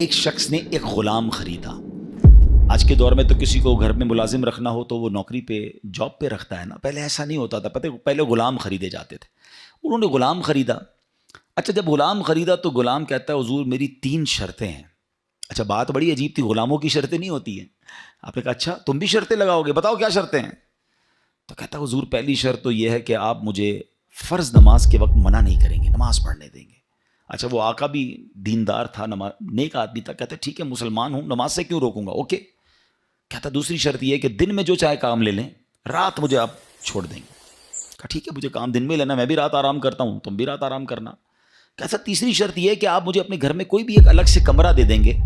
ایک شخص نے ایک غلام خریدا۔ آج کے دور میں تو کسی کو گھر میں ملازم رکھنا ہو تو وہ نوکری پہ جاب پہ رکھتا ہے نا، پہلے ایسا نہیں ہوتا تھا، پہلے غلام خریدے جاتے تھے۔ انہوں نے غلام خریدا۔ اچھا، جب غلام خریدا تو غلام کہتا ہے حضور میری 3 شرطیں ہیں۔ اچھا، بات بڑی عجیب تھی، غلاموں کی شرطیں نہیں ہوتی ہیں۔ آپ نے کہا اچھا تم بھی شرطیں لگاؤ گے، بتاؤ کیا شرطیں ہیں؟ تو کہتا ہے حضور پہلی شرط تو یہ ہے کہ آپ مجھے فرض نماز کے وقت منع نہیں کریں گے، نماز پڑھنے دیں گے۔ اچھا، وہ آقا بھی دیندار تھا، نیک آدمی تھا، کہتا ہے ٹھیک ہے مسلمان ہوں، نماز سے کیوں روکوں گا، اوکے۔ کہتا دوسری شرط یہ ہے کہ دن میں جو چاہے کام لے لیں، رات مجھے آپ چھوڑ دیں گے۔ کہا ٹھیک ہے مجھے کام دن میں لینا، میں بھی رات آرام کرتا ہوں، تم بھی رات آرام کرنا۔ کہتا تیسری شرط یہ ہے کہ آپ مجھے اپنے گھر میں کوئی بھی ایک الگ سے کمرہ دے دیں گے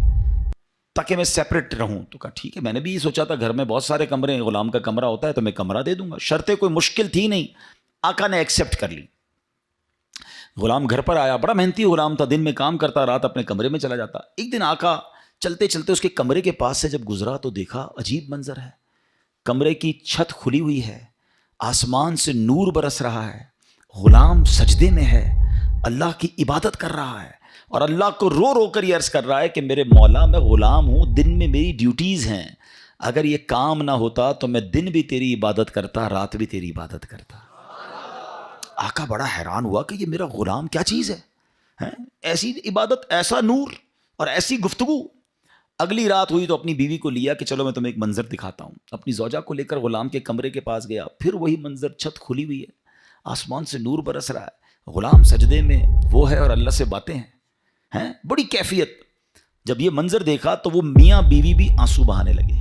تاکہ میں سیپریٹ رہوں۔ تو کہا ٹھیک ہے، میں نے بھی یہ سوچا تھا گھر میں بہت سارے کمرے ہیں، غلام کا کمرہ ہوتا ہے تو میں کمرہ دے دوں گا۔ شرطیں کوئی مشکل تھی نہیں، آقا نے ایکسیپٹ کر لی۔ غلام گھر پر آیا، بڑا محنتی غلام تھا، دن میں کام کرتا، رات اپنے کمرے میں چلا جاتا۔ ایک دن آقا چلتے چلتے اس کے کمرے کے پاس سے جب گزرا تو دیکھا عجیب منظر ہے۔ کمرے کی چھت کھلی ہوئی ہے، آسمان سے نور برس رہا ہے، غلام سجدے میں ہے، اللہ کی عبادت کر رہا ہے اور اللہ کو رو رو کر یہ عرض کر رہا ہے کہ میرے مولا میں غلام ہوں، دن میں میری ڈیوٹیز ہیں، اگر یہ کام نہ ہوتا تو میں دن بھی تیری عبادت کرتا، رات بھی تیری عبادت کرتا۔ آقا بڑا حیران ہوا کہ یہ میرا غلام کیا چیز ہے، ایسی عبادت، ایسا نور اور ایسی گفتگو۔ اگلی رات ہوئی تو اپنی بیوی کو لیا کہ چلو میں تمہیں ایک منظر دکھاتا ہوں۔ اپنی زوجہ کو لے کر غلام کے کمرے کے پاس گیا، پھر وہی منظر، چھت کھلی ہوئی ہے، آسمان سے نور برس رہا ہے، غلام سجدے میں وہ ہے اور اللہ سے باتیں ہیں، بڑی کیفیت۔ جب یہ منظر دیکھا تو وہ میاں بیوی بھی آنسو بہانے لگے،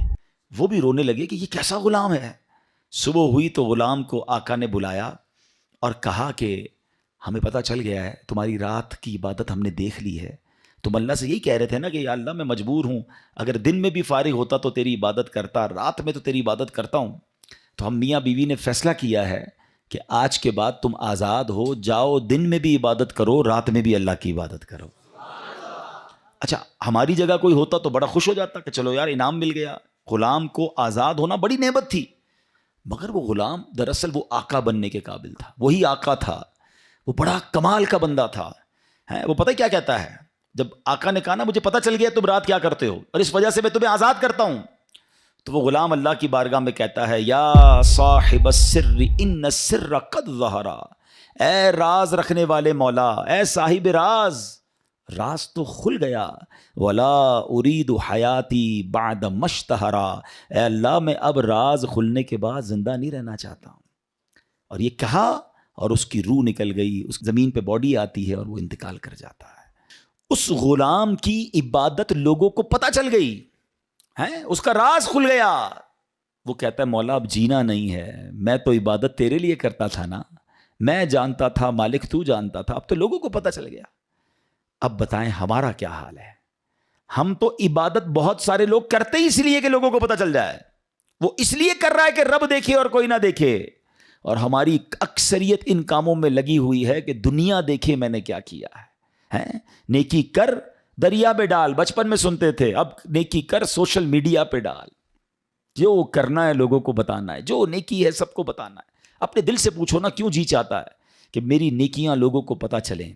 وہ بھی رونے لگے کہ یہ کیسا غلام ہے۔ صبح ہوئی تو غلام کو آقا نے بلایا اور کہا کہ ہمیں پتہ چل گیا ہے تمہاری رات کی عبادت ہم نے دیکھ لی ہے، تم اللہ سے یہی کہہ رہے تھے نا کہ یا اللہ میں مجبور ہوں، اگر دن میں بھی فارغ ہوتا تو تیری عبادت کرتا، رات میں تو تیری عبادت کرتا ہوں۔ تو ہم میاں بیوی نے فیصلہ کیا ہے کہ آج کے بعد تم آزاد ہو، جاؤ دن میں بھی عبادت کرو، رات میں بھی اللہ کی عبادت کرو۔ اچھا، ہماری جگہ کوئی ہوتا تو بڑا خوش ہو جاتا کہ چلو یار انعام مل گیا، غلام کو آزاد ہونا بڑی نعمت تھی۔ مگر وہ غلام دراصل وہ آقا بننے کے قابل تھا، وہی آقا تھا، وہ بڑا کمال کا بندہ تھا۔ وہ پتہ کیا کہتا ہے، جب آقا نے کہا نا مجھے پتہ چل گیا تم رات کیا کرتے ہو اور اس وجہ سے میں تمہیں آزاد کرتا ہوں، تو وہ غلام اللہ کی بارگاہ میں کہتا ہے یا صاحب السر ان السر قد ظہر، اے راز رکھنے والے مولا، اے صاحب راز، راز تو کھل گیا، ولا ارید حیاتی بعد مشتہرا، اے اللہ میں اب راز کھلنے کے بعد زندہ نہیں رہنا چاہتا ہوں۔ اور یہ کہا اور اس کی روح نکل گئی، اس زمین پہ باڈی آتی ہے اور وہ انتقال کر جاتا ہے۔ اس غلام کی عبادت لوگوں کو پتہ چل گئی ہے، اس کا راز کھل گیا۔ وہ کہتا ہے مولا اب جینا نہیں ہے، میں تو عبادت تیرے لیے کرتا تھا نا، میں جانتا تھا مالک تو جانتا تھا، اب تو لوگوں کو پتہ چل گیا۔ اب بتائیں ہمارا کیا حال ہے؟ ہم تو عبادت بہت سارے لوگ کرتے ہی اس لیے کہ لوگوں کو پتہ چل جائے، وہ اس لیے کر رہا ہے کہ رب دیکھے اور کوئی نہ دیکھے، اور ہماری اکثریت ان کاموں میں لگی ہوئی ہے کہ دنیا دیکھے میں نے کیا کیا ہے۔ نیکی کر دریا میں ڈال، بچپن میں سنتے تھے، اب نیکی کر سوشل میڈیا پہ ڈال، جو کرنا ہے لوگوں کو بتانا ہے، جو نیکی ہے سب کو بتانا ہے۔ اپنے دل سے پوچھو نا کیوں جی چاہتا ہے کہ میری نیکیاں لوگوں کو پتہ چلیں۔